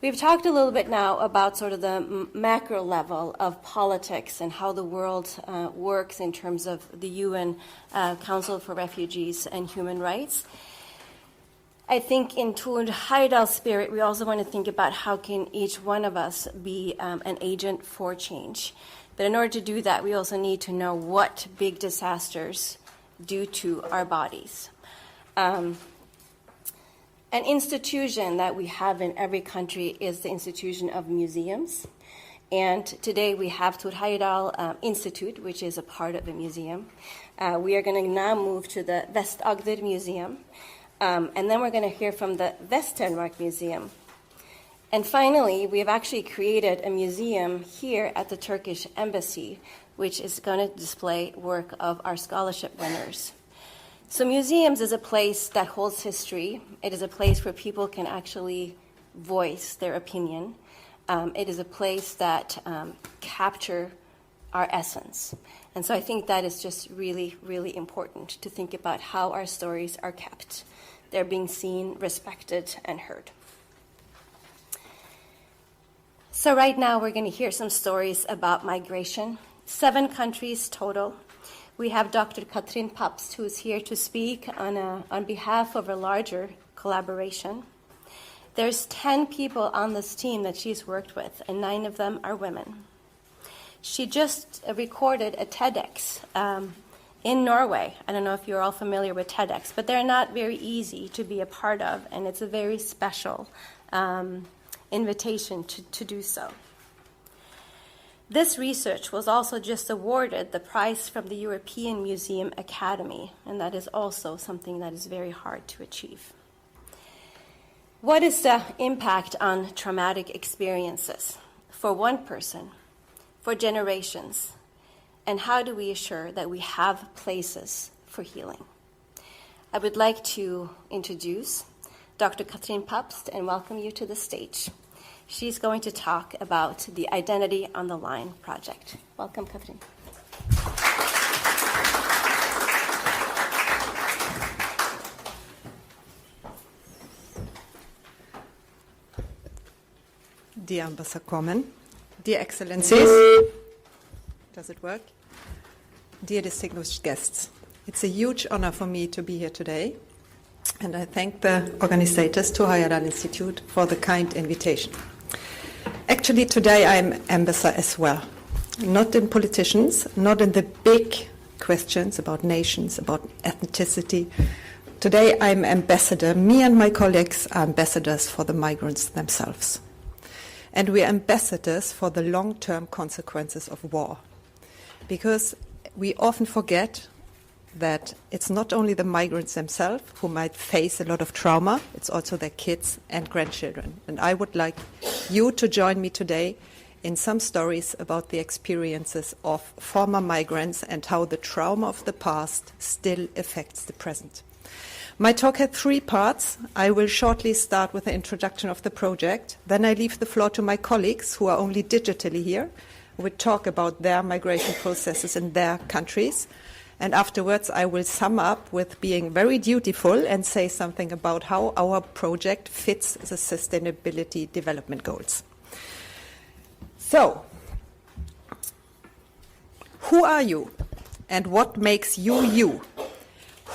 We've talked a little bit now about sort of the macro level of politics and how the world works in terms of the UN Council for Refugees and Human Rights. I think in Thor Heyerdahl's spirit, we also want to think about how can each one of us be an agent for change. But in order to do that, we also need to know what big disasters do to our bodies. An institution that we have in every country is the institution of museums. And today we have Thor Heyerdahl Institute, which is a part of a museum. We are going to now move to the Vest-Agder Museum. And then we're going to hear from the Västernmark Museum. And finally, we have actually created a museum here at the Turkish Embassy, which is going to display work of our scholarship winners. So museums is a place that holds history. It is a place where people can actually voice their opinion. It is a place that capture our essence. And so I think that is just really, really important to think about how our stories are kept. They're being seen, respected, and heard. So right now we're going to hear some stories about migration. 7 countries total. We have Dr. Katrin Pabsts, who is here to speak on behalf of a larger collaboration. There's 10 people on this team that she's worked with, and 9 of them are women. She just recorded a TEDx in Norway. I don't know if you're all familiar with TEDx, but they're not very easy to be a part of, and it's a very special invitation to do so. This research was also just awarded the prize from the European Museum Academy, and that is also something that is very hard to achieve. What is the impact on traumatic experiences for one person, for generations, and how do we assure that we have places for healing? I would like to introduce Dr. Katrin Pabsts and welcome you to the stage. She's going to talk about the Identity on the Line project. Welcome, Katrin. Dear Ambassador Corman, dear Excellencies, does it work? Dear distinguished guests, it's a huge honor for me to be here today, and I thank the organizers, Thor Heyerdahl Institute, for the kind invitation. Actually, today I'm ambassador as well, not in politicians, not in the big questions about nations, about ethnicity. Today I'm ambassador, me and my colleagues are ambassadors for the migrants themselves. And we are ambassadors for the long-term consequences of war. Because we often forget that it's not only the migrants themselves who might face a lot of trauma, it's also their kids and grandchildren. And I would like you to join me today in some stories about the experiences of former migrants and how the trauma of the past still affects the present. My talk had 3 parts. I will shortly start with the introduction of the project. Then I leave the floor to my colleagues who are only digitally here, who will talk about their migration processes in their countries. And afterwards, I will sum up with being very dutiful and say something about how our project fits the Sustainability Development Goals. So, who are you and what makes you you?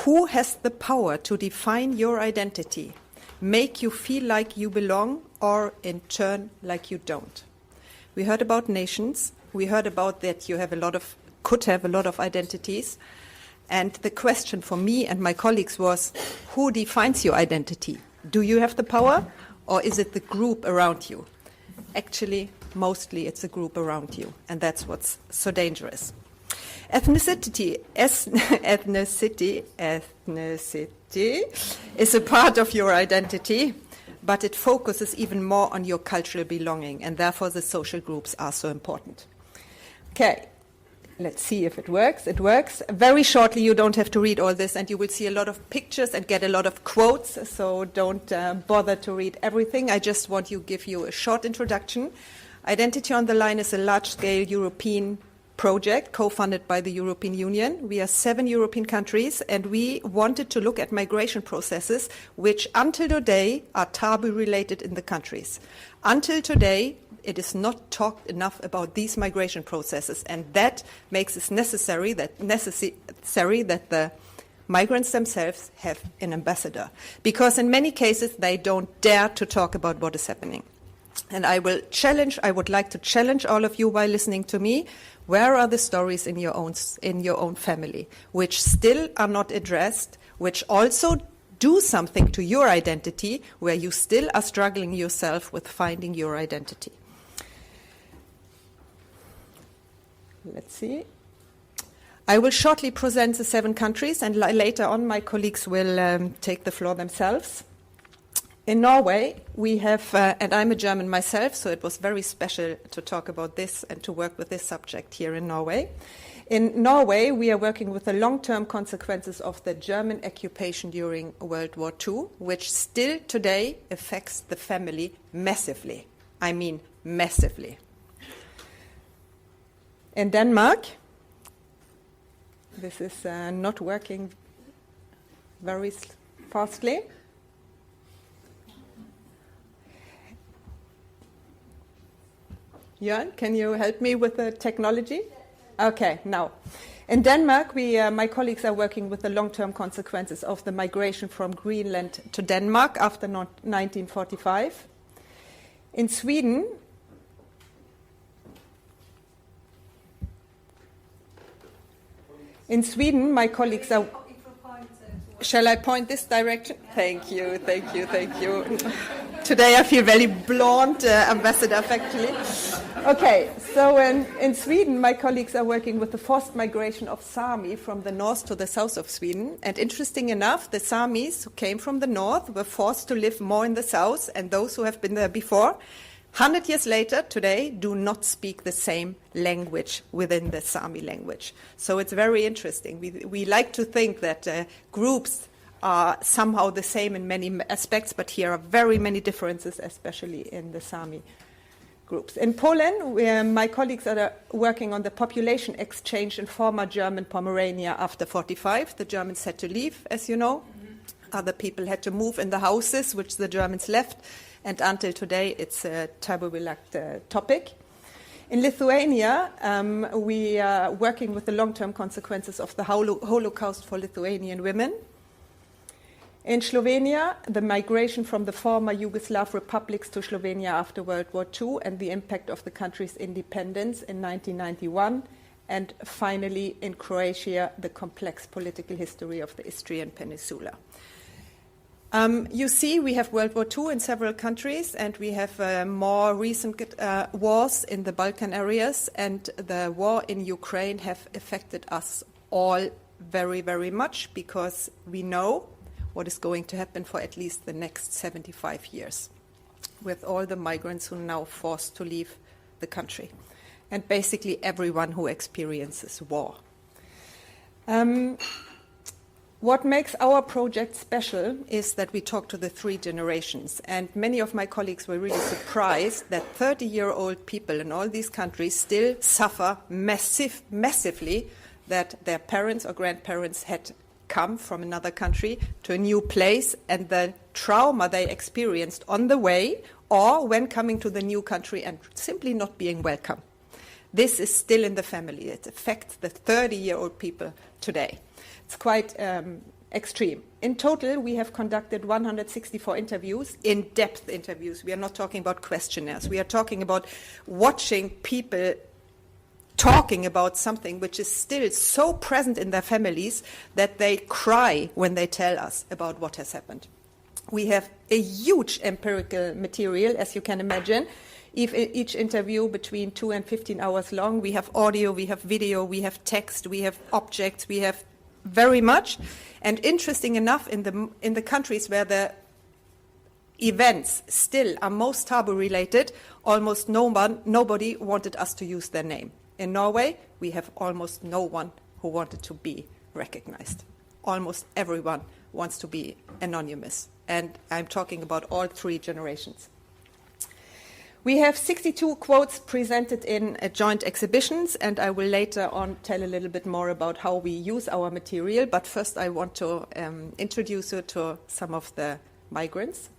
Who has the power to define your identity, make you feel like you belong or in turn like you don't? We heard about nations. We heard about that you have could have a lot of identities. And the question for me and my colleagues was, who defines your identity? Do you have the power or is it the group around you? Actually, mostly it's a group around you, and that's what's so dangerous. Ethnicity is a part of your identity, but it focuses even more on your cultural belonging, and therefore the social groups are so important. Okay, let's see if it works. It works. Very shortly, you don't have to read all this, and you will see a lot of pictures and get a lot of quotes, so don't bother to read everything. I just want to give you a short introduction. Identity on the Line is a large-scale European project co-funded by the European Union. We are 7 European countries, and we wanted to look at migration processes which until today are taboo related in the countries. Until today, it is not talked enough about these migration processes, and that makes it necessary that the migrants themselves have an ambassador, because in many cases they don't dare to talk about what is happening. And I would like to challenge all of you while listening to me. Where are the stories in your own family which still are not addressed, which also do something to your identity, where you still are struggling yourself with finding your identity? Let's see. I will shortly present the 7 countries, and later on my colleagues will take the floor themselves. In Norway, we have, and I'm a German myself, so it was very special to talk about this and to work with this subject here in Norway. In Norway, we are working with the long-term consequences of the German occupation during World War II, which still today affects the family massively. I mean massively. In Denmark, this is not working very fastly. Jörn, can you help me with the technology? Okay, now. In Denmark, my colleagues are working with the long-term consequences of the migration from Greenland to Denmark after 1945. In Sweden, my colleagues are... Shall I point this direction? Thank you. Today I feel very blonde, ambassador, actually. Okay, so in Sweden, my colleagues are working with the forced migration of Sami from the north to the south of Sweden. And interesting enough, the Samis who came from the north were forced to live more in the south, and those who have been there before, 100 years later, today, do not speak the same language within the Sami language. So it's very interesting. We like to think that groups are somehow the same in many aspects, but here are very many differences, especially in the Sami groups. In Poland, my colleagues are working on the population exchange in former German Pomerania after 45. The Germans had to leave, as you know. Other people had to move in the houses, which the Germans left. And until today, it's a taboo-related topic. In Lithuania, we are working with the long-term consequences of the Holocaust for Lithuanian women. In Slovenia, the migration from the former Yugoslav republics to Slovenia after World War II and the impact of the country's independence in 1991. And finally, in Croatia, the complex political history of the Istrian Peninsula. You see, we have World War II in several countries, and we have more recent wars in the Balkan areas, and the war in Ukraine have affected us all very, very much, because we know what is going to happen for at least the next 75 years, with all the migrants who are now forced to leave the country, and basically everyone who experiences war. What makes our project special is that we talk to the 3 generations, and many of my colleagues were really surprised that 30-year-old people in all these countries still suffer massively that their parents or grandparents had come from another country to a new place, and the trauma they experienced on the way or when coming to the new country and simply not being welcome. This is still in the family. It affects the 30-year-old people today. It's quite extreme. In total, we have conducted 164 interviews, in-depth interviews. We are not talking about questionnaires. We are talking about watching people talking about something which is still so present in their families that they cry when they tell us about what has happened. We have a huge empirical material, as you can imagine. Each interview between 2 and 15 hours long. We have audio, we have video, we have text, we have objects, we have very much. And interesting enough, in the countries where the events still are most taboo related, almost nobody wanted us to use their name. In Norway, we have almost no one who wanted to be recognized. Almost everyone wants to be anonymous. And I'm talking about all 3 generations. We have 62 quotes presented in joint exhibitions, and I will later on tell a little bit more about how we use our material. But first I want to introduce you to some of the migrants.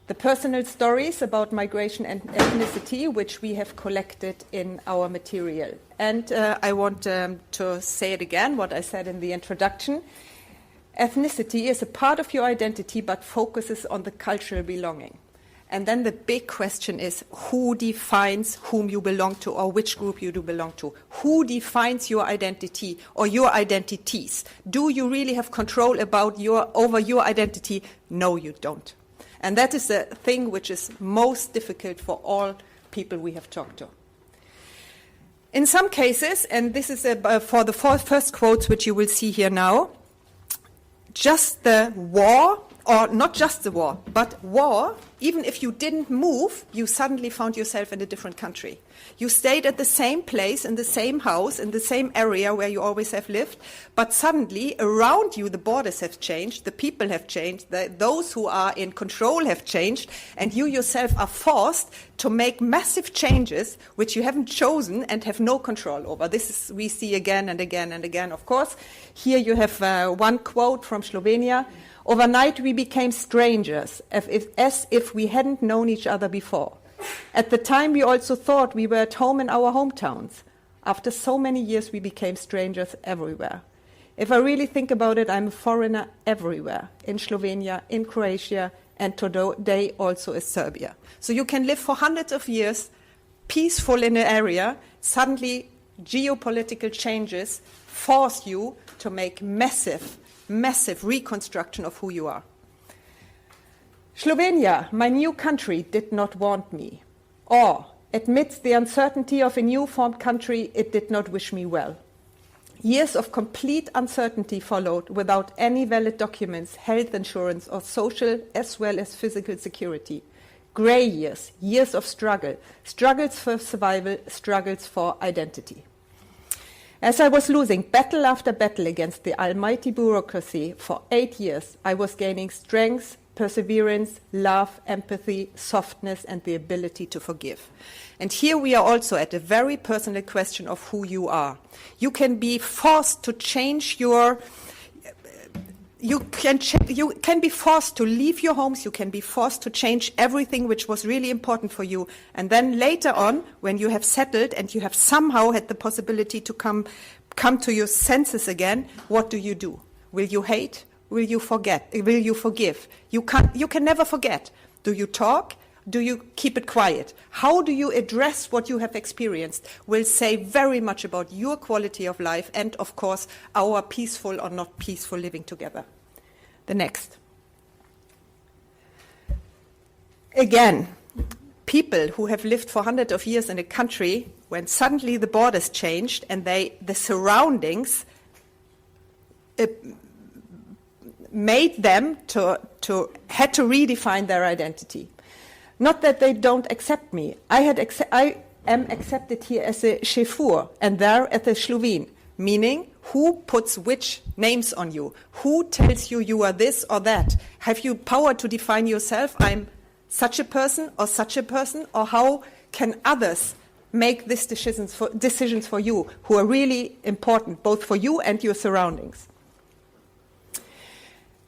The personal stories about migration and ethnicity, which we have collected in our material. And I want to say it again, what I said in the introduction. Ethnicity is a part of your identity, but focuses on the cultural belonging. And then the big question is, who defines whom you belong to or which group you do belong to? Who defines your identity or your identities? Do you really have control over your identity? No, you don't. And that is the thing which is most difficult for all people we have talked to. In some cases, and this is for the first quotes which you will see here now, just the war, or not just the war, but war, even if you didn't move, you suddenly found yourself in a different country. You stayed at the same place, in the same house, in the same area where you always have lived, but suddenly around you the borders have changed, the people have changed, those who are in control have changed, and you yourself are forced to make massive changes which you haven't chosen and have no control over. This is, we see again and again and again, of course. Here you have one quote from Slovenia. Overnight we became strangers, as if we hadn't known each other before. At the time we also thought we were at home in our hometowns. After so many years we became strangers everywhere. If I really think about it, I'm a foreigner everywhere, in Slovenia, in Croatia, and today also in Serbia. So you can live for hundreds of years, peaceful in an area, suddenly geopolitical changes force you to make massive reconstruction of who you are. Slovenia, my new country, did not want me. Or, amidst the uncertainty of a new formed country, it did not wish me well. Years of complete uncertainty followed without any valid documents, health insurance, or social as well as physical security. Grey years, years of struggle, struggles for survival, struggles for identity. As I was losing battle after battle against the almighty bureaucracy for 8 years, I was gaining strength, perseverance, love, empathy, softness, and the ability to forgive. And here we are also at a very personal question of who you are. You can be forced to change your... You can be forced to leave your homes, you can be forced to change everything which was really important for you. And then later on, when you have settled and you have somehow had the possibility to come to your senses again, what do? Will you hate? Will you forget? Will you forgive? You can never forget. Do you talk? Do you keep it quiet? How do you address what you have experienced will say very much about your quality of life and, of course, our peaceful or not peaceful living together. The next. Again, people who have lived for hundreds of years in a country, when suddenly the borders changed and the surroundings made them had to redefine their identity. Not that they don't accept me. I am accepted here as a Šefur and there as a Slovene, meaning who puts which names on you? Who tells you you are this or that? Have you power to define yourself? I'm such a person, or how can others make these decisions for you who are really important, both for you and your surroundings?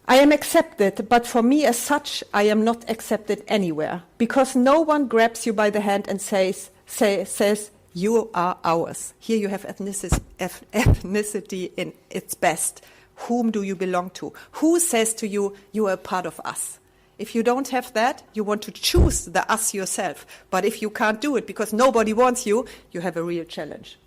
I am accepted, but for me as such, I am not accepted anywhere, because no one grabs you by the hand and says, you are ours. Here you have ethnicity in its best. Whom do you belong to? Who says to you, you are a part of us? If you don't have that, you want to choose the us yourself. But if you can't do it because nobody wants you, you have a real challenge.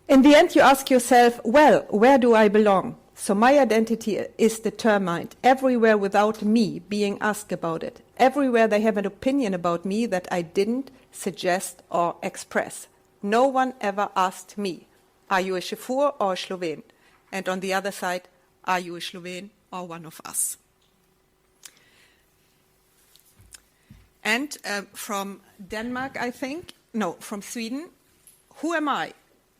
In the end, you ask yourself, well, where do I belong? So my identity is determined everywhere without me being asked about it. Everywhere they have an opinion about me that I didn't suggest or express. No one ever asked me, are you a Šefur or a Slovene? And on the other side, are you a Slovene or one of us? And from Denmark, from Sweden, who am I?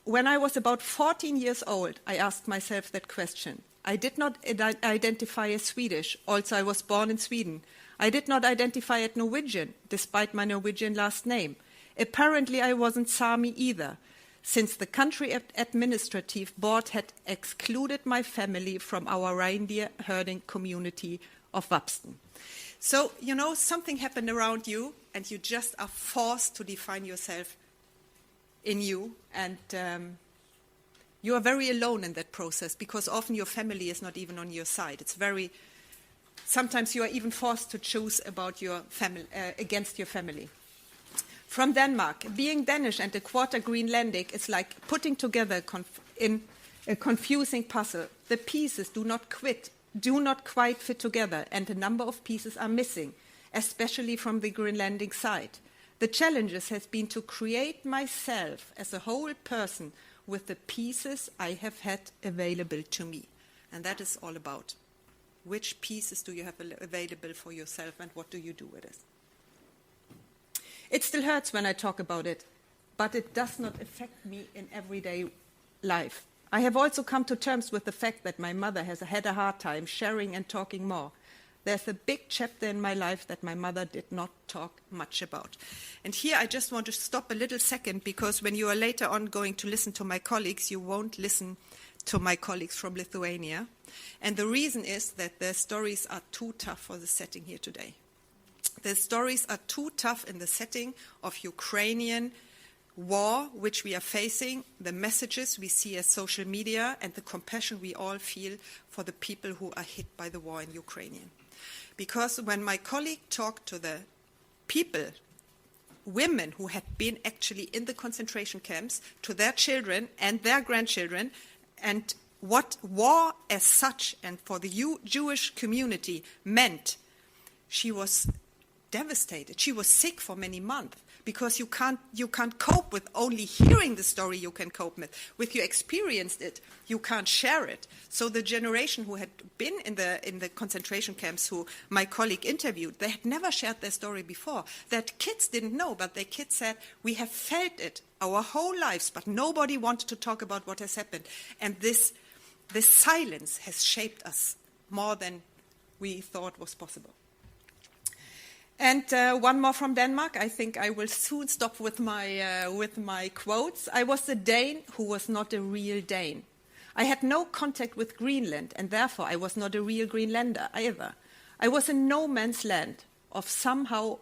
When I was about 14 years old, I asked myself that question. I did not identify as Swedish, also I was born in Sweden. I did not identify as Norwegian, despite my Norwegian last name. Apparently I wasn't Sami either, since the country administrative board had excluded my family from our reindeer herding community of Pabst. So, something happened around you, and you just are forced to define yourself in you, and you are very alone in that process, because often your family is not even on your side. Sometimes you are even forced to choose about your family, against your family. From Denmark, being Danish and a quarter Greenlandic is like putting together in a confusing puzzle. The pieces do not quite fit together, and a number of pieces are missing, especially from the Greenlandic side. The challenges has been to create myself as a whole person with the pieces I have had available to me. And that is all about. Which pieces do you have available for yourself, and what do you do with it? It still hurts when I talk about it, but it does not affect me in everyday life. I have also come to terms with the fact that my mother has had a hard time sharing and talking more. There's a big chapter in my life that my mother did not talk much about. And here I just want to stop a little second, because when you are later on going to listen to my colleagues, you won't listen to my colleagues from Lithuania. And the reason is that their stories are too tough for the setting here today. The stories are too tough in the setting of Ukrainian war, which we are facing, the messages we see as social media, and the compassion we all feel for the people who are hit by the war in Ukraine. Because when my colleague talked to the people, women who had been actually in the concentration camps, to their children and their grandchildren, and what war as such and for the Jewish community meant, she was devastated. She was sick for many months, because you can't cope with only hearing the story. You can cope with you experienced it. You can't share it. So the generation who had been in the concentration camps, who my colleague interviewed, they had never shared their story before. That kids didn't know, but their kids said, we have felt it our whole lives, but nobody wanted to talk about what has happened. And this silence has shaped us more than we thought was possible. And one more from Denmark. I think I will soon stop with my quotes. I was a Dane who was not a real Dane. I had no contact with Greenland, and therefore I was not a real Greenlander either. I was in no man's land somehow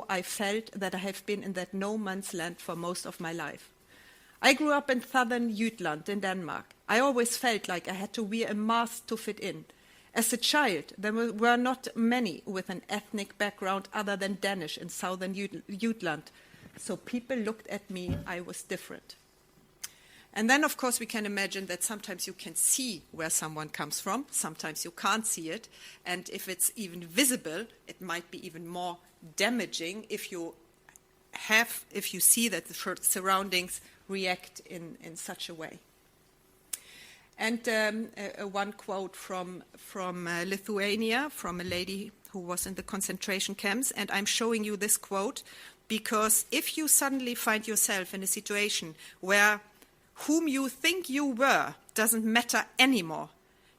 I felt that I have been in that no man's land for most of my life. I grew up in southern Jutland in Denmark. I always felt like I had to wear a mask to fit in. As a child, there were not many with an ethnic background other than Danish in southern Jutland. So people looked at me, I was different. And then, of course, we can imagine that sometimes you can see where someone comes from, sometimes you can't see it. And if it's even visible, it might be even more damaging if you see that the surroundings react in such a way. And one quote from Lithuania, from a lady who was in the concentration camps. And I'm showing you this quote because if you suddenly find yourself in a situation where whom you think you were doesn't matter anymore,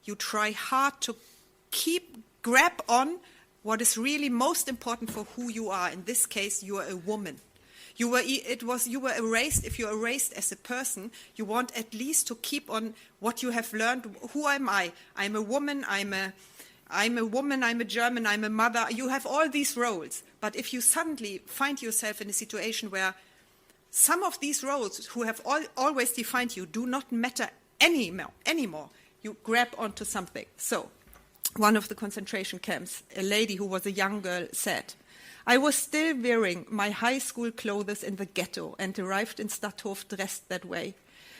you try hard to grab on what is really most important for who you are. In this case, you are a woman. You were erased. If you're erased as a person, you want at least to keep on what you have learned. Who am I? I'm a woman. I'm a woman. I'm a German. I'm a mother. You have all these roles. But if you suddenly find yourself in a situation where some of these roles who have always defined you do not matter anymore, you grab onto something. So, one of the concentration camps, a lady who was a young girl said, I was still wearing my high school clothes in the ghetto and arrived in Stadthof dressed that way.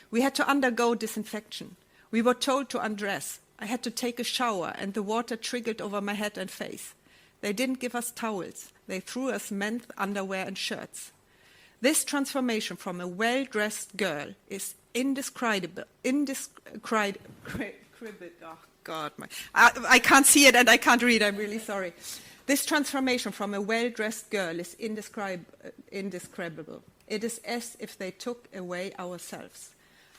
We had to undergo disinfection. We were told to undress. I had to take a shower and the water trickled over my head and face. They didn't give us towels. They threw us men's underwear and shirts. This transformation from a well-dressed girl is indescribable. Oh, God. I can't see it and I can't read. I'm really sorry. This transformation from a well-dressed girl is indescribable. It is as if they took away ourselves.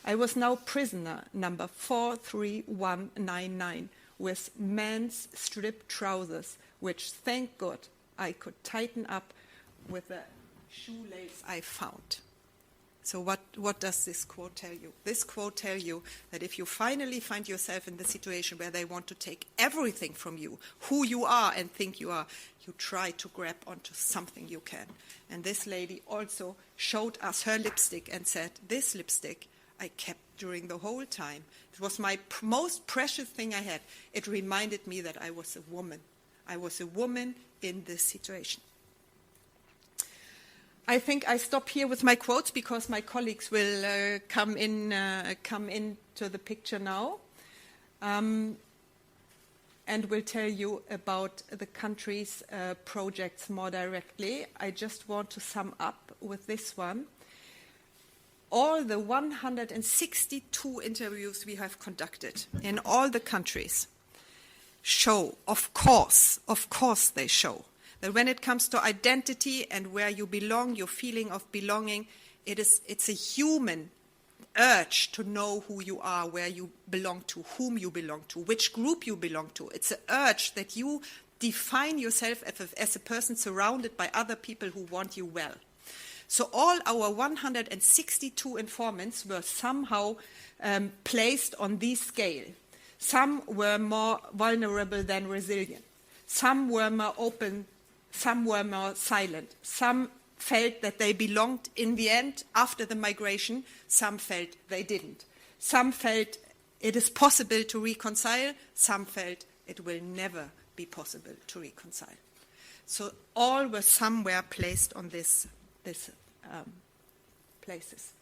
I was now prisoner number 43199 with men's stripped trousers, which, thank God, I could tighten up with a shoelace I found. So what does this quote tell you? This quote tells you that if you finally find yourself in the situation where they want to take everything from you, who you are and think you are, you try to grab onto something you can. And this lady also showed us her lipstick and said, this lipstick I kept during the whole time. It was my most precious thing I had. It reminded me that I was a woman. I was a woman in this situation. I think I stop here with my quotes because my colleagues will come into the picture now and will tell you about the country's projects more directly. I just want to sum up with this one. All the 162 interviews we have conducted in all the countries show, of course they show, that when it comes to identity and where you belong, your feeling of belonging, it's a human urge to know who you are, where you belong to, whom you belong to, which group you belong to. It's an urge that you define yourself as a person surrounded by other people who want you well. So all our 162 informants were somehow placed on this scale. Some were more vulnerable than resilient. Some were more open. Some were more silent. Some felt that they belonged in the end after the migration. Some felt they didn't. Some felt it is possible to reconcile. Some felt it will never be possible to reconcile. So all were somewhere placed on this places.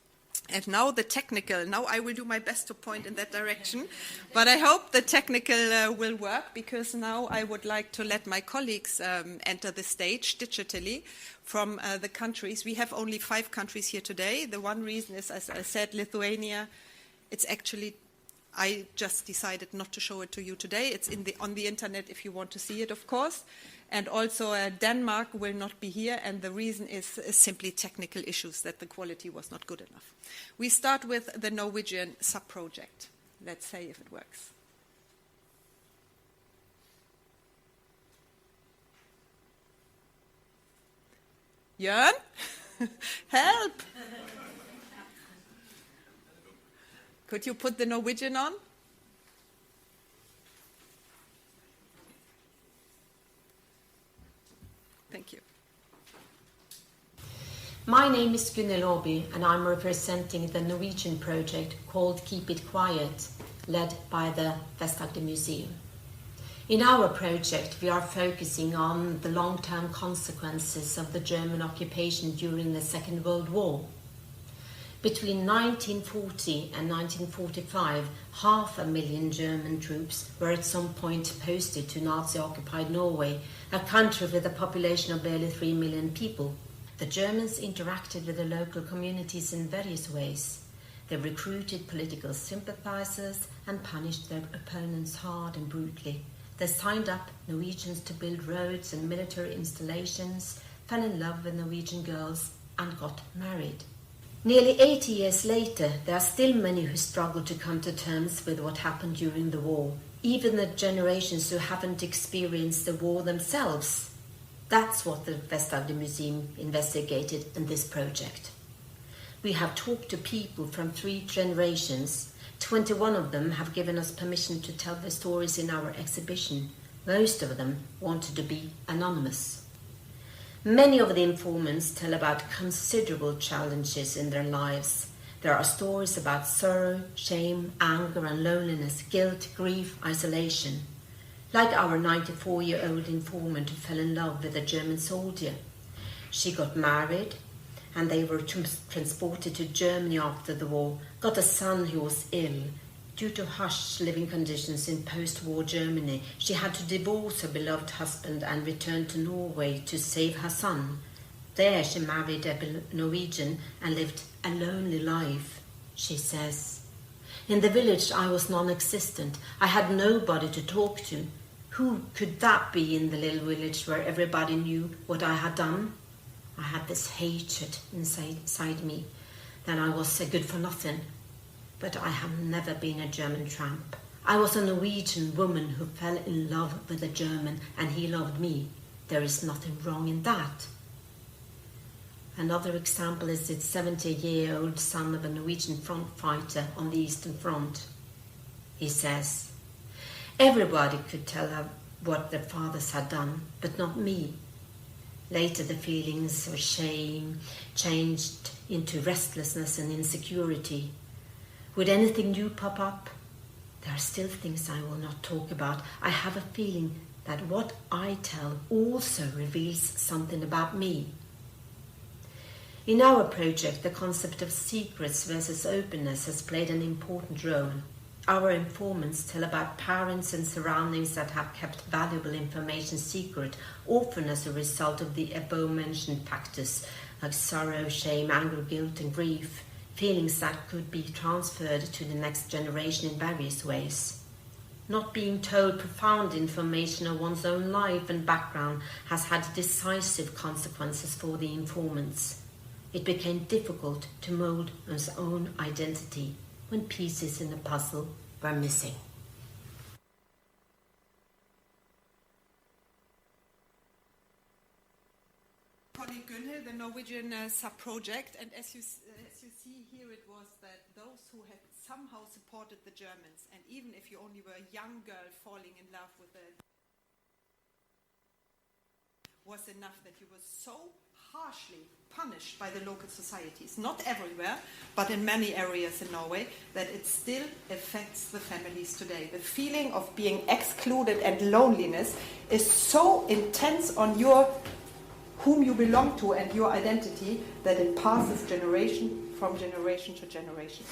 And now the technical, now I will do my best to point in that direction, but I hope the technical will work, because now I would like to let my colleagues enter the stage digitally from the countries. We have only 5 countries here today. The one reason is, as I said, Lithuania. It's actually, I just decided not to show it to you today. It's on the internet if you want to see it, of course. And also Denmark will not be here, and the reason is simply technical issues, that the quality was not good enough. We start with the Norwegian sub-project. Let's see if it works. Jørn? Help! Could you put the Norwegian on? Thank you. My name is Gunnhild Aabye, and I'm representing the Norwegian project called Keep It Quiet, led by the Vest-Agder Museum. In our project, we are focusing on the long-term consequences of the German occupation during the Second World War. Between 1940 and 1945, 500,000 German troops were at some point posted to Nazi-occupied Norway, a country with a population of barely 3 million people. The Germans interacted with the local communities in various ways. They recruited political sympathizers and punished their opponents hard and brutally. They signed up Norwegians to build roads and military installations, fell in love with Norwegian girls, and got married. Nearly 80 years later, there are still many who struggle to come to terms with what happened during the war, even the generations who haven't experienced the war themselves. That's what the Vest-Agder Museum investigated in this project. We have talked to people from 3 generations. 21 of them have given us permission to tell their stories in our exhibition. Most of them wanted to be anonymous. Many of the informants tell about considerable challenges in their lives. There are stories about sorrow, shame, anger and loneliness, guilt, grief, isolation. Like our 94-year-old informant who fell in love with a German soldier. She got married and they were transported to Germany after the war, got a son who was ill. Due to harsh living conditions in post-war Germany, she had to divorce her beloved husband and return to Norway to save her son. There she married a Norwegian and lived a lonely life, she says. In the village I was non-existent. I had nobody to talk to. Who could that be in the little village where everybody knew what I had done? I had this hatred inside me, that I was good for nothing. But I have never been a German tramp. I was a Norwegian woman who fell in love with a German and he loved me. There is nothing wrong in that. Another example is the 70-year-old son of a Norwegian front fighter on the Eastern Front. He says, everybody could tell her what their fathers had done, but not me. Later the feelings of shame changed into restlessness and insecurity. Would anything new pop up? There are still things I will not talk about. I have a feeling that what I tell also reveals something about me. In our project, the concept of secrets versus openness has played an important role. Our informants tell about parents and surroundings that have kept valuable information secret, often as a result of the above-mentioned factors like sorrow, shame, anger, guilt and grief, feelings that could be transferred to the next generation in various ways. Not being told profound information of one's own life and background has had decisive consequences for the informants. It became difficult to mold one's own identity when pieces in the puzzle were missing. Colleague Gunhild, the Norwegian sub-project, and as you see here, it was that those who had somehow supported the Germans, and even if you only were a young girl falling in love with it, was enough that you were so harshly punished by the local societies, not everywhere, but in many areas in Norway, that it still affects the families today. The feeling of being excluded and loneliness is so intense on whom you belong to and your identity that it passes from generation to generation.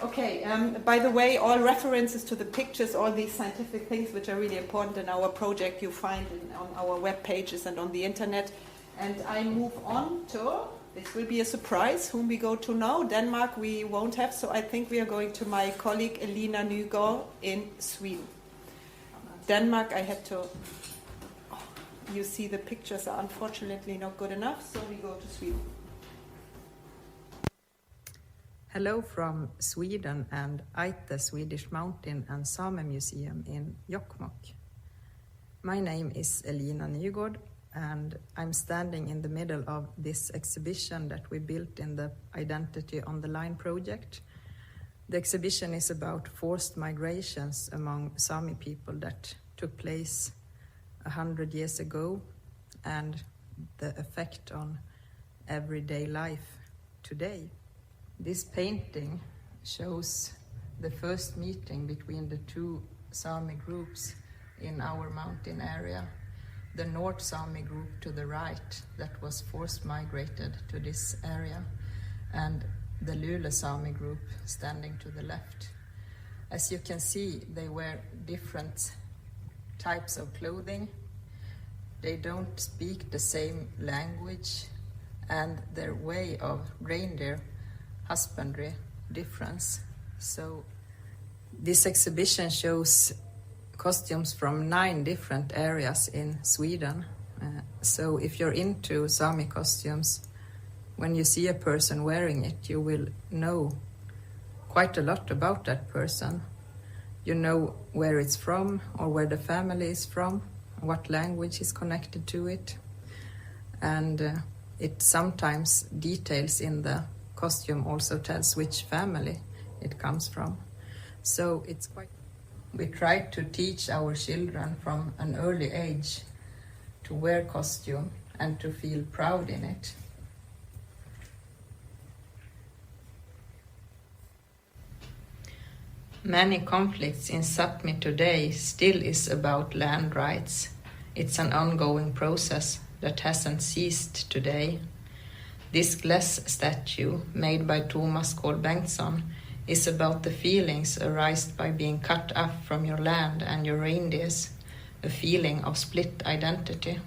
Okay, by the way, all references to the pictures, all these scientific things which are really important in our project, you find on our web pages and on the internet. And I move on to, this will be a surprise, whom we go to now. Denmark we won't have, so I think we are going to my colleague Elina Nygaard in Sweden. Denmark, I had to, you see the pictures are unfortunately not good enough, so we go to Sweden. Hello from Sweden and Aite Swedish Mountain and Same Museum in Jokkmokk. My name is Elina Nygaard, and I'm standing in the middle of this exhibition that we built in the Identity on the Line project. The exhibition is about forced migrations among Sami people that took place 100 years ago and the effect on everyday life today. This painting shows the first meeting between the two Sami groups in our mountain area. The North Sami group to the right that was forced migrated to this area, and the Lule Sami group standing to the left. As you can see, they wear different types of clothing. They don't speak the same language, and their way of reindeer husbandry difference. So this exhibition shows costumes from 9 different areas in Sweden. So if you're into Sami costumes, when you see a person wearing it, you will know quite a lot about that person. You know where it's from or where the family is from, what language is connected to it. And it sometimes details in the costume also tells which family it comes from. So it's quite... We try to teach our children from an early age to wear costume and to feel proud in it. Many conflicts in Sápmi today still is about land rights. It's an ongoing process that hasn't ceased today. This glass statue, made by Thomas Kohl Bengtsson, is about the feelings arised by being cut off from your land and your reindeers, a feeling of split identity.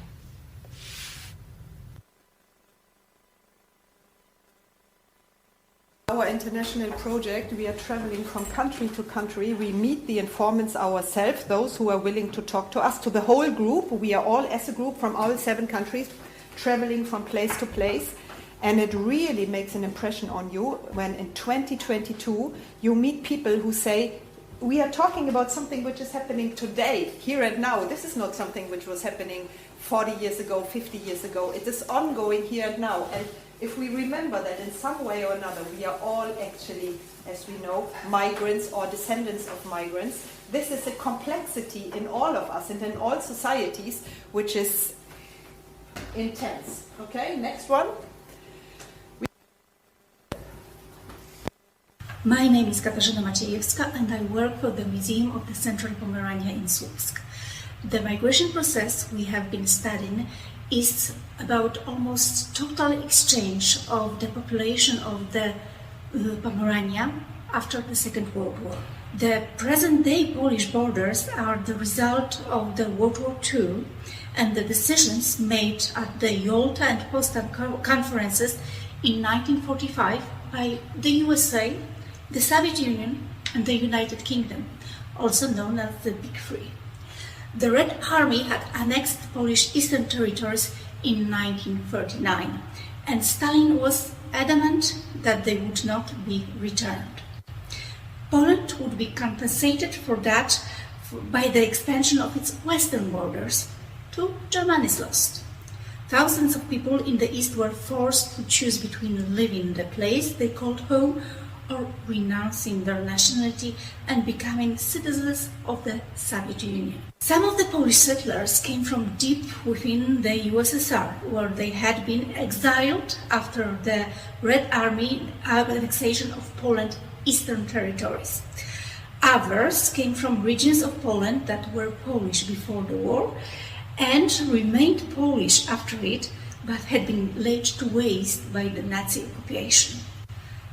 Our international project, we are traveling from country to country. We meet the informants ourselves, those who are willing to talk to us, to the whole group. We are all, as a group, from all 7 countries, traveling from place to place. And it really makes an impression on you when in 2022 you meet people who say, we are talking about something which is happening today, here and now. This is not something which was happening 40 years ago, 50 years ago. It is ongoing here and now. And if we remember that in some way or another we are all actually, as we know, migrants or descendants of migrants, this is a complexity in all of us and in all societies which is intense. Okay, next one. My name is Katarzyna Maciejewska and I work for the Museum of the Central Pomerania in Słupsk. The migration process we have been studying is about almost total exchange of the population of the Pomerania after the Second World War. The present-day Polish borders are the result of the World War II and the decisions made at the Yalta and Potsdam conferences in 1945 by the USA, the Soviet Union and the United Kingdom, also known as the Big Three. The Red Army had annexed Polish eastern territories in 1939, and Stalin was adamant that they would not be returned. Poland would be compensated for that by the expansion of its western borders to Germany's lost. Thousands of people in the east were forced to choose between living in the place they called home or renouncing their nationality and becoming citizens of the Soviet Union. Some of the Polish settlers came from deep within the USSR, where they had been exiled after the Red Army annexation of Poland's eastern territories. Others came from regions of Poland that were Polish before the war and remained Polish after it, but had been laid to waste by the Nazi occupation.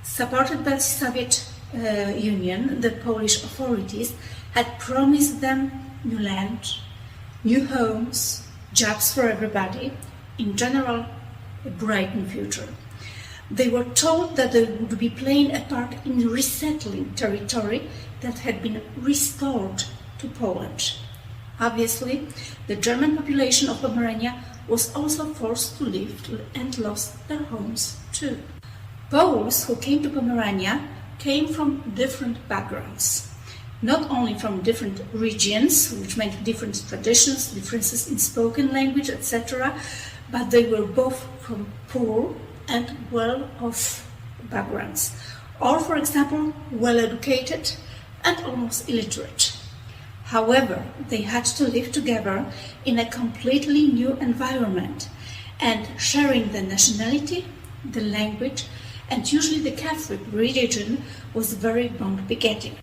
Supported by the Soviet Union, the Polish authorities had promised them new land, new homes, jobs for everybody, in general, a bright new future. They were told that they would be playing a part in resettling territory that had been restored to Poland. Obviously, the German population of Pomerania was also forced to leave and lost their homes too. Poles who came to Pomerania came from different backgrounds, not only from different regions, which meant different traditions, differences in spoken language, etc., but they were both from poor and well-off backgrounds, or, for example, well-educated and almost illiterate. However, they had to live together in a completely new environment and sharing the nationality, the language, and usually the Catholic religion was very bond-begetting.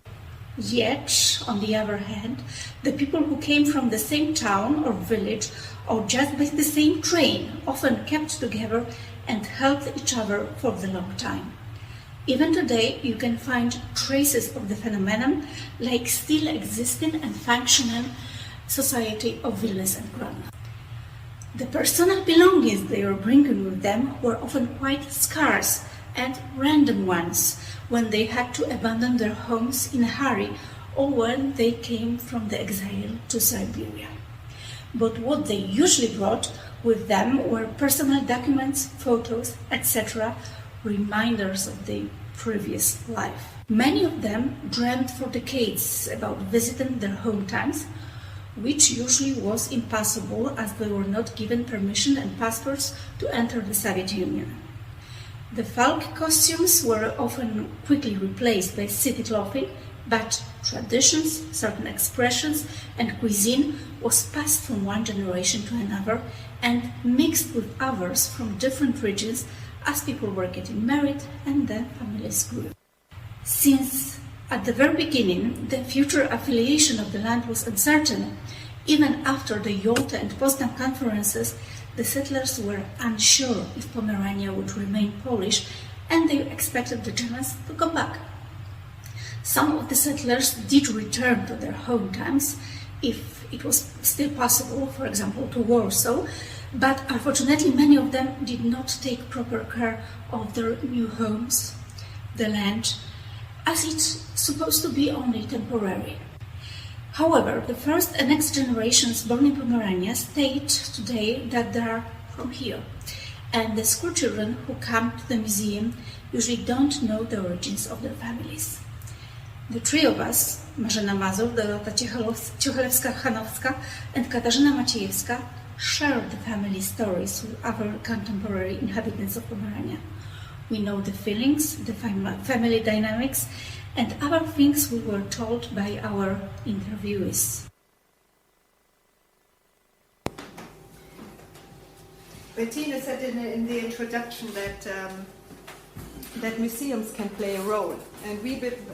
Yet, on the other hand, the people who came from the same town or village or just by the same train often kept together and helped each other for the long time. Even today, you can find traces of the phenomenon like still existing and functional society of Vilnius and Grodno. The personal belongings they were bringing with them were often quite scarce and random ones when they had to abandon their homes in a hurry or when they came from the exile to Siberia. But what they usually brought with them were personal documents, photos, etc., reminders of their previous life. Many of them dreamed for decades about visiting their hometowns, which usually was impossible as they were not given permission and passports to enter the Soviet Union. The folk costumes were often quickly replaced by city clothing, but traditions, certain expressions and cuisine was passed from one generation to another and mixed with others from different regions as people were getting married and their families grew. Since at the very beginning the future affiliation of the land was uncertain, even after the Yalta and Potsdam conferences, the settlers were unsure if Pomerania would remain Polish, and they expected the Germans to come back. Some of the settlers did return to their hometowns if it was still possible, for example, to Warsaw, but unfortunately many of them did not take proper care of their new homes, the land, as it's supposed to be only temporary. However, the first and next generations born in Pomerania state today that they are from here, and the school children who come to the museum usually don't know the origins of their families. The three of us, Marzena Mazur, Dorota Ciecholewska-Hanowska and Katarzyna Maciejewska, share the family stories with other contemporary inhabitants of Pomerania. We know the feelings, the family dynamics, and other things we were told by our interviewees. Bettina said in the introduction that museums can play a role, and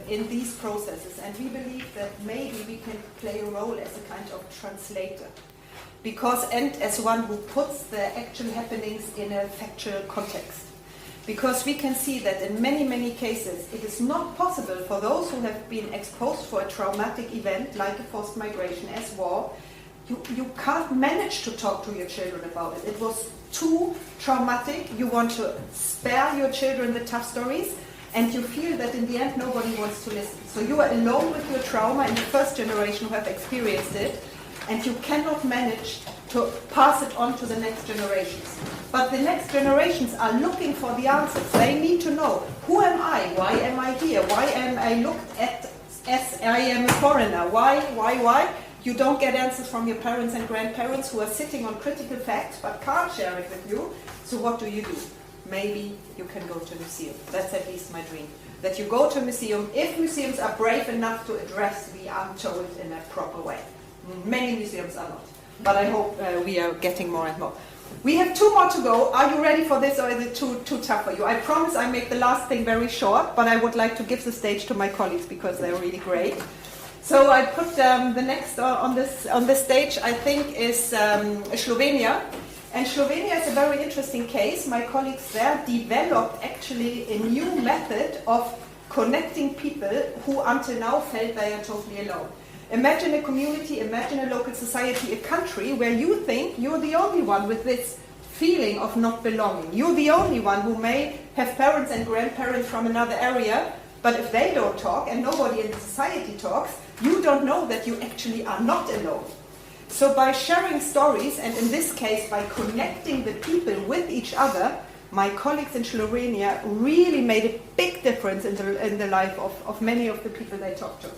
in these processes, and we believe that maybe we can play a role as a kind of translator, and as one who puts the actual happenings in a factual context. Because we can see that in many, many cases it is not possible for those who have been exposed for a traumatic event like a forced migration as war. You can't manage to talk to your children about it. It was too traumatic. You want to spare your children the tough stories, and you feel that in the end nobody wants to listen. So you are alone with your trauma in the first generation who have experienced it, and you cannot manage to pass it on to the next generations. But the next generations are looking for the answers. They need to know, who am I? Why am I here? Why am I looked at as I am a foreigner? Why? You don't get answers from your parents and grandparents who are sitting on critical facts but can't share it with you. So what do? Maybe you can go to a museum. That's at least my dream. That you go to a museum, if museums are brave enough to address the untold in a proper way. Many museums are not. But I hope we are getting more and more. We have 2 more to go. Are you ready for this, or is it too tough for you? I promise I make the last thing very short, but I would like to give the stage to my colleagues because they're really great. So I put the next on this stage, I think, is Slovenia. And Slovenia is a very interesting case. My colleagues there developed actually a new method of connecting people who until now felt they are totally alone. Imagine a community, imagine a local society, a country where you think you're the only one with this feeling of not belonging. You're the only one who may have parents and grandparents from another area, but if they don't talk and nobody in the society talks, you don't know that you actually are not alone. So by sharing stories, and in this case by connecting the people with each other, my colleagues in Slovenia really made a big difference in the life of many of the people they talked to.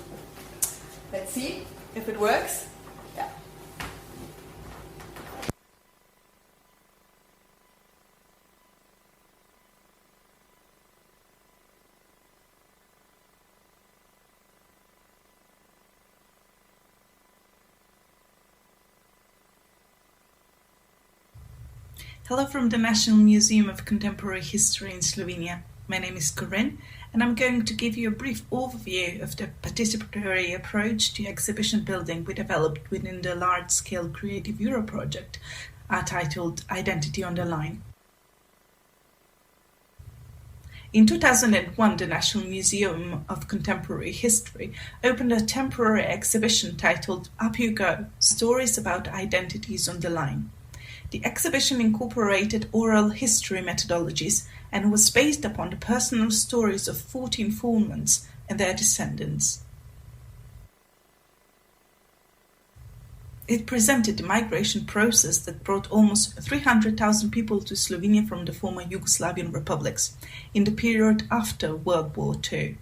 Let's see if it works. Yeah. Hello from the National Museum of Contemporary History in Slovenia. My name is Katrin, and I'm going to give you a brief overview of the participatory approach to exhibition building we developed within the large-scale Creative Euro project titled Identity on the Line. In 2001, the National Museum of Contemporary History opened a temporary exhibition titled Up You Go! Stories about Identities on the Line. The exhibition incorporated oral history methodologies and was based upon the personal stories of 14 informants and their descendants. It presented the migration process that brought almost 300,000 people to Slovenia from the former Yugoslavian republics in the period after World War II.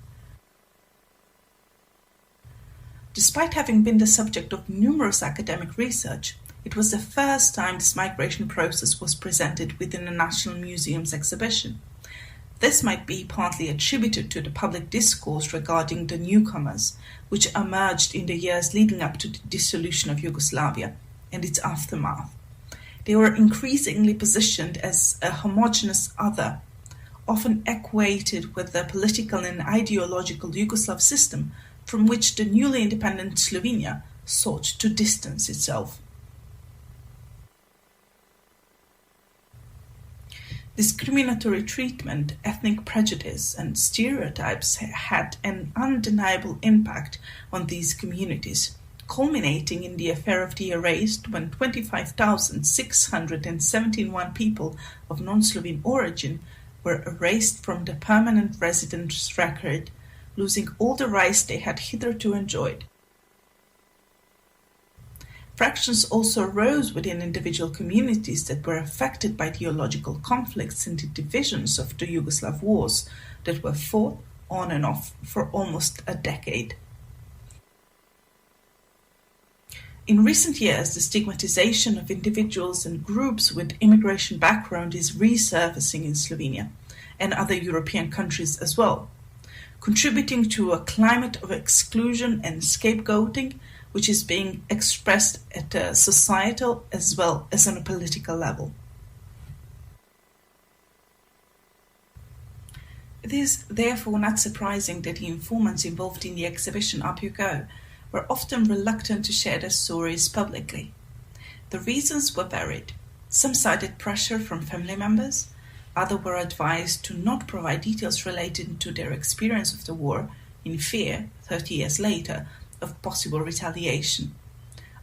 Despite having been the subject of numerous academic research, it was the first time this migration process was presented within a National Museum's exhibition. This might be partly attributed to the public discourse regarding the newcomers, which emerged in the years leading up to the dissolution of Yugoslavia and its aftermath. They were increasingly positioned as a homogeneous other, often equated with the political and ideological Yugoslav system from which the newly independent Slovenia sought to distance itself. Discriminatory treatment, ethnic prejudice, and stereotypes had an undeniable impact on these communities, culminating in the Affair of the Erased when 25,671 people of non-Slovene origin were erased from the permanent residence record, losing all the rights they had hitherto enjoyed. Fractions also arose within individual communities that were affected by ideological conflicts and the divisions of the Yugoslav wars that were fought on and off for almost a decade. In recent years, the stigmatization of individuals and groups with immigration background is resurfacing in Slovenia and other European countries as well, contributing to a climate of exclusion and scapegoating which is being expressed at a societal as well as on a political level. It is therefore not surprising that the informants involved in the exhibition Up You Go were often reluctant to share their stories publicly. The reasons were varied. Some cited pressure from family members, others were advised to not provide details related to their experience of the war in fear, 30 years later, of possible retaliation.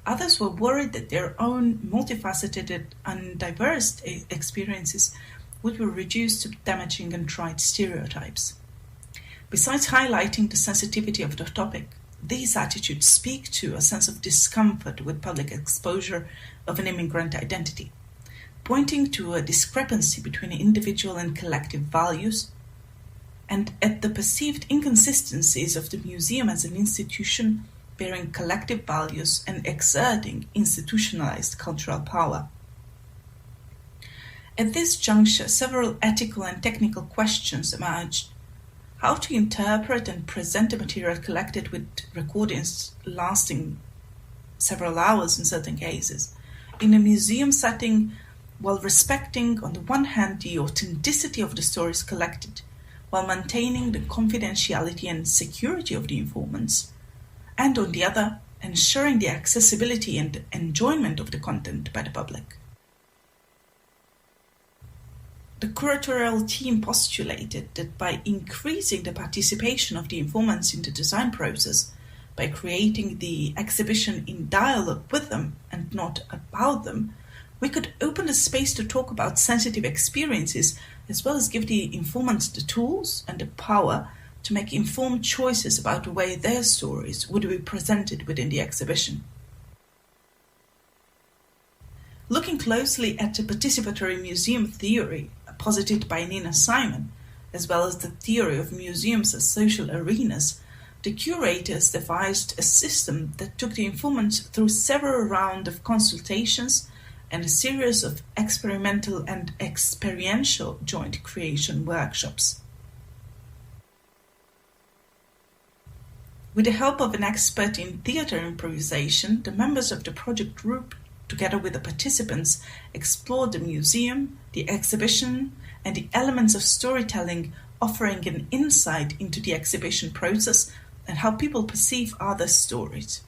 Others were worried that their own multifaceted and diverse experiences would be reduced to damaging and trite stereotypes. Besides highlighting the sensitivity of the topic, these attitudes speak to a sense of discomfort with public exposure of an immigrant identity, pointing to a discrepancy between individual and collective values, and at the perceived inconsistencies of the museum as an institution bearing collective values and exerting institutionalized cultural power. At this juncture, several ethical and technical questions emerged. How to interpret and present the material collected with recordings lasting several hours in certain cases, in a museum setting, while respecting, on the one hand, the authenticity of the stories collected, while maintaining the confidentiality and security of the informants, and on the other, ensuring the accessibility and enjoyment of the content by the public. The curatorial team postulated that by increasing the participation of the informants in the design process, by creating the exhibition in dialogue with them and not about them, we could open the space to talk about sensitive experiences as well as give the informants the tools and the power to make informed choices about the way their stories would be presented within the exhibition. Looking closely at the participatory museum theory posited by Nina Simon, as well as the theory of museums as social arenas, the curators devised a system that took the informants through several rounds of consultations and a series of experimental and experiential joint creation workshops. With the help of an expert in theatre improvisation, the members of the project group, together with the participants, explored the museum, the exhibition, and the elements of storytelling, offering an insight into the exhibition process and how people perceive other stories.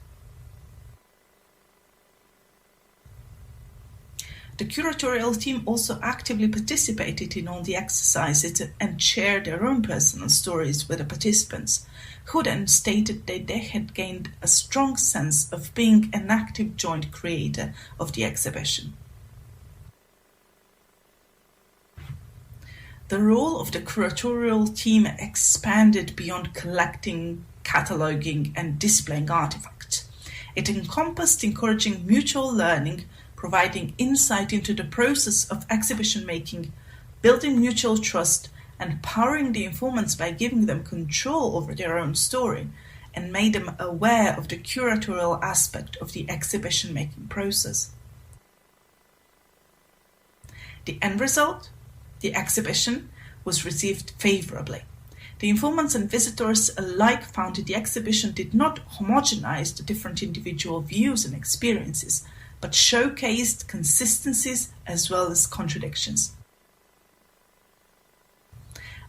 The curatorial team also actively participated in all the exercises and shared their own personal stories with the participants, who then stated that they had gained a strong sense of being an active joint creator of the exhibition. The role of the curatorial team expanded beyond collecting, cataloguing, and displaying artifacts. It encompassed encouraging mutual learning, providing insight into the process of exhibition making, building mutual trust, and empowering the informants by giving them control over their own story, and made them aware of the curatorial aspect of the exhibition making process. The end result? The exhibition was received favorably. The informants and visitors alike found that the exhibition did not homogenize the different individual views and experiences, but showcased consistencies as well as contradictions.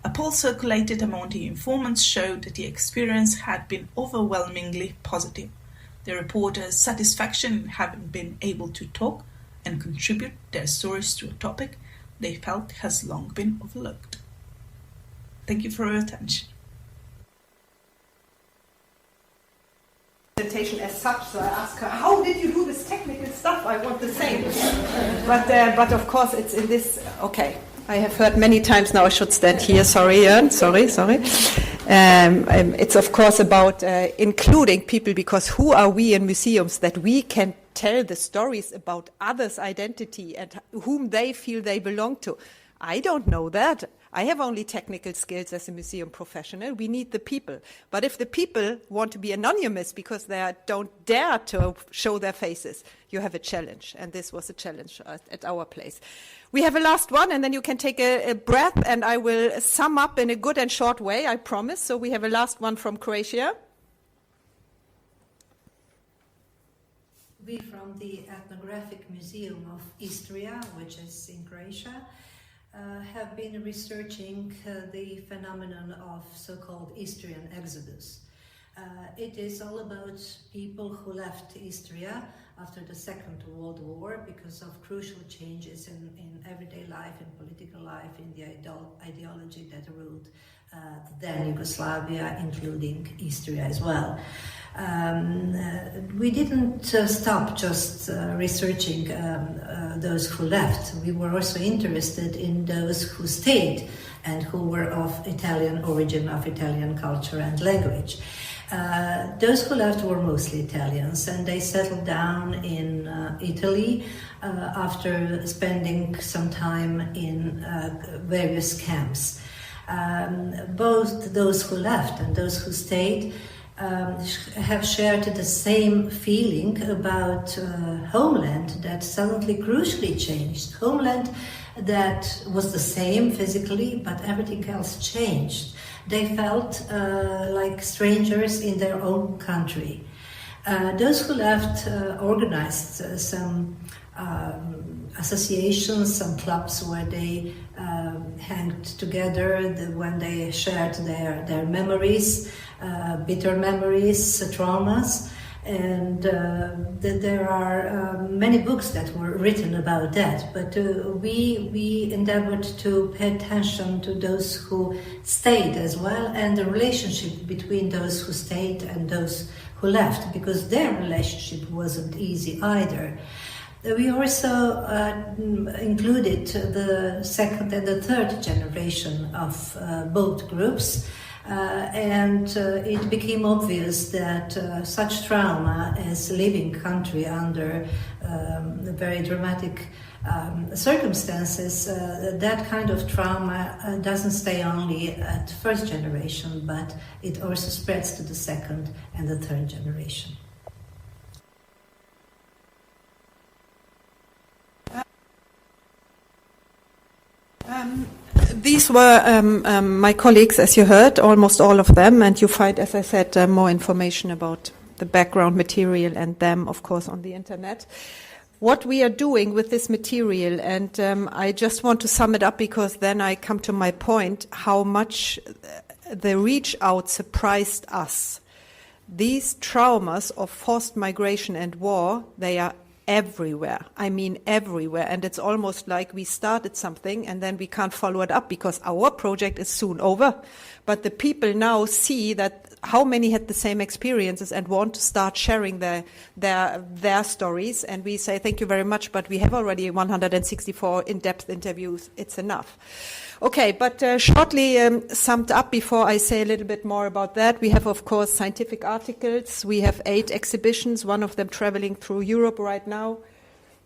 A poll circulated among the informants showed that the experience had been overwhelmingly positive. They reported satisfaction in having been able to talk and contribute their stories to a topic they felt has long been overlooked. Thank you for your attention. Presentation as such, so I asked her, how did you do this technical stuff? I want the same. But of course it's in this, okay. I have heard many times now I should stand here, sorry, Jörn, sorry. It's of course about including people, because who are we in museums that we can tell the stories about others' identity and whom they feel they belong to. I don't know that. I have only technical skills as a museum professional. We need the people. But if the people want to be anonymous because they don't dare to show their faces, you have a challenge. And this was a challenge at our place. We have a last one, and then you can take a breath, and I will sum up in a good and short way, I promise. So we have a last one from Croatia. We from the Ethnographic Museum of Istria, which is in Croatia, have been researching the phenomenon of so-called Istrian exodus. It is all about people who left Istria after the Second World War because of crucial changes in everyday life, in political life, in the ideology that ruled then Yugoslavia, including Istria as well. We didn't stop just researching those who left. We were also interested in those who stayed and who were of Italian origin, of Italian culture and language. Those who left were mostly Italians, and they settled down in Italy after spending some time in various camps. Both those who left and those who stayed have shared the same feeling about homeland that suddenly crucially changed. Homeland that was the same physically, but everything else changed. They felt like strangers in their own country. Those who left organized some associations, some clubs where they hanged together when they shared their memories, bitter memories, traumas. And there are many books that were written about that, but we endeavored to pay attention to those who stayed as well, and the relationship between those who stayed and those who left, because their relationship wasn't easy either. We also included the second and the third generation of both groups. And it became obvious that such trauma as living country under very dramatic circumstances, that kind of trauma doesn't stay only at first generation, but it also spreads to the second and the third generation. These were my colleagues, as you heard, almost all of them, and you find, as I said, more information about the background material and them, of course, on the internet. What we are doing with this material, and I just want to sum it up because then I come to my point, how much the reach out surprised us. These traumas of forced migration and war, they are everywhere. I mean everywhere. And it's almost like we started something and then we can't follow it up because our project is soon over. But the people now see that how many had the same experiences and want to start sharing their stories. And we say, thank you very much, but we have already 164 in-depth interviews. It's enough. Okay, but shortly summed up before I say a little bit more about that, we have, of course, scientific articles. We have 8 exhibitions, one of them traveling through Europe right now.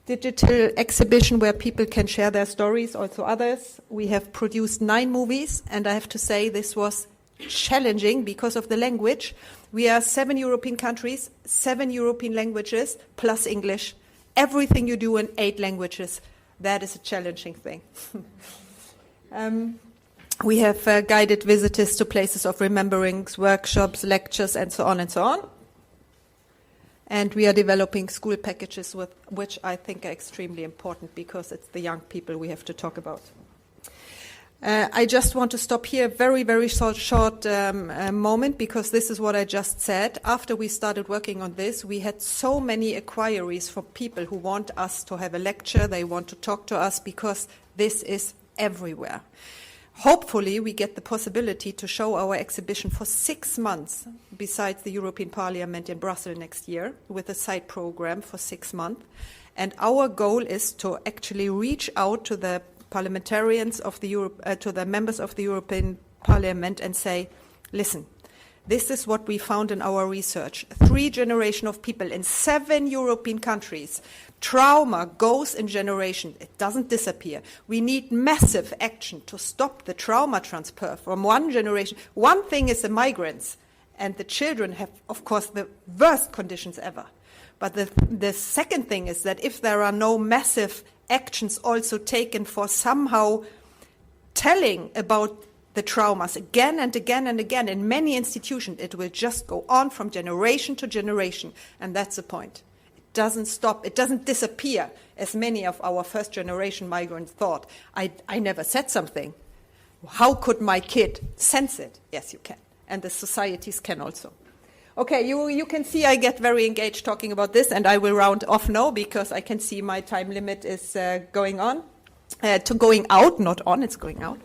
Digital exhibition where people can share their stories, also others. We have produced 9 movies, and I have to say this was challenging because of the language. We are 7 European countries, 7 European languages, plus English. Everything you do in 8 languages, that is a challenging thing. We have guided visitors to places of rememberings, workshops, lectures, and so on and so on. And we are developing school packages, which I think are extremely important because it's the young people we have to talk about. I just want to stop here, very, very short moment, because this is what I just said. After we started working on this, we had so many inquiries from people who want us to have a lecture. They want to talk to us because this is everywhere. Hopefully, we get the possibility to show our exhibition for 6 months besides the European Parliament in Brussels next year with a side program for 6 months. And our goal is to actually reach out to the parliamentarians of the to the members of the European Parliament and say, listen, This is what we found in our research. 3 generations of people in 7 European countries. Trauma goes in generation. It doesn't disappear. We need massive action to stop the trauma transfer from one generation. One thing is the migrants, and the children have, of course, the worst conditions ever. But the second thing is that if there are no massive actions also taken for somehow telling about the traumas again and again and again in many institutions, it will just go on from generation to generation. And that's the point. It doesn't stop. It doesn't disappear, as many of our first generation migrants thought. I never said something. How could my kid sense it? Yes, you can. And the societies can also. Okay, you can see I get very engaged talking about this, and I will round off now because I can see my time limit is going on. Going out, not on, it's going out.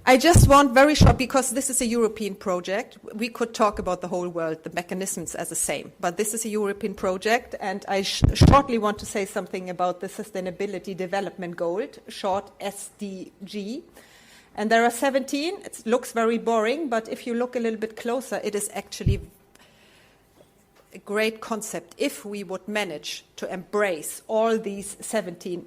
I just want very short, because this is a European project. We could talk about the whole world, the mechanisms as the same, but this is a European project, and I shortly want to say something about the Sustainability Development Goal, short SDG. And there are 17. It looks very boring, but if you look a little bit closer, it is actually a great concept. If we would manage to embrace all these 17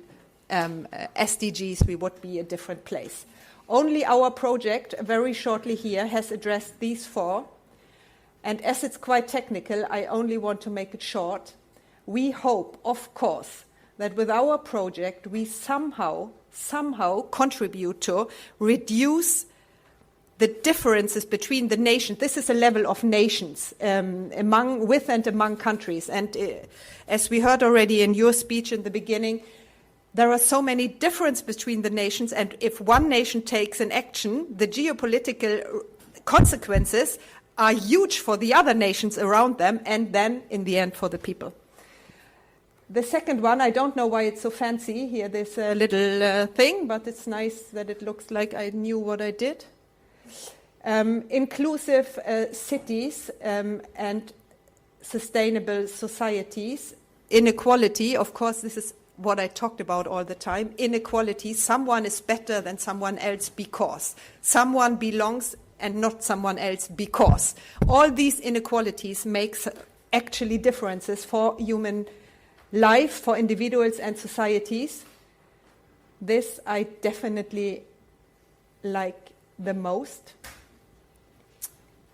SDGs, we would be a different place. Only our project, very shortly here, has addressed these 4. And as it's quite technical, I only want to make it short. We hope, of course, that with our project, we somehow contribute to reduce the differences between the nations. This is a level of nations with and among countries. And as we heard already in your speech in the beginning, there are so many differences between the nations. And if one nation takes an action, the geopolitical consequences are huge for the other nations around them, and then in the end for the people. The second one, I don't know why it's so fancy. Here there's a little thing, but it's nice that it looks like I knew what I did. Inclusive cities and sustainable societies. Inequality, of course, this is what I talked about all the time. Inequality, someone is better than someone else because. Someone belongs and not someone else because. All these inequalities makes actually differences for human life, for individuals and societies. This I definitely like the most.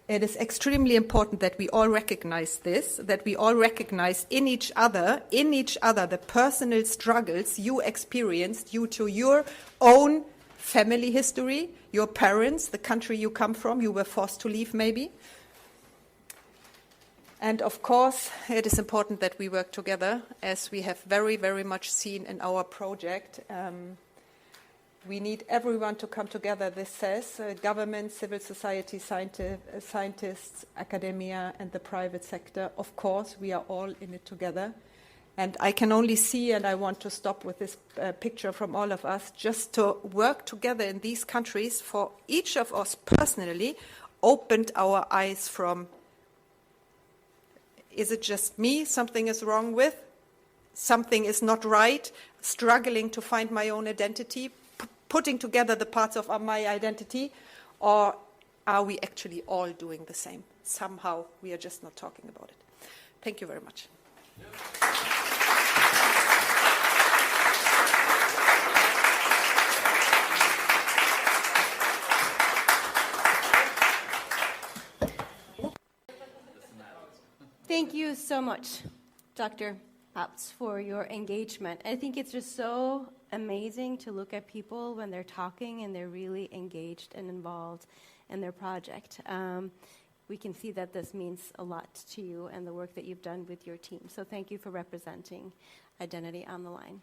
It is extremely important that we all recognize this, that we all recognize in each other the personal struggles you experienced due to your own family history, your parents, the country you come from, you were forced to leave maybe. And of course, it is important that we work together, as we have very, very much seen in our project. We need everyone to come together, this says, government, civil society, scientists, academia, and the private sector. Of course, we are all in it together. And I can only see, and I want to stop with this picture from all of us, just to work together in these countries, for each of us personally, opened our eyes from, is it just me something is wrong with? Something is not right? Struggling to find my own identity? Putting together the parts of my identity? Or are we actually all doing the same? Somehow we are just not talking about it. Thank you very much. Thank you so much, Dr. Pabsts, for your engagement. I think it's just so amazing to look at people when they're talking and they're really engaged and involved in their project. We can see that this means a lot to you and the work that you've done with your team. So thank you for representing Identity on the Line.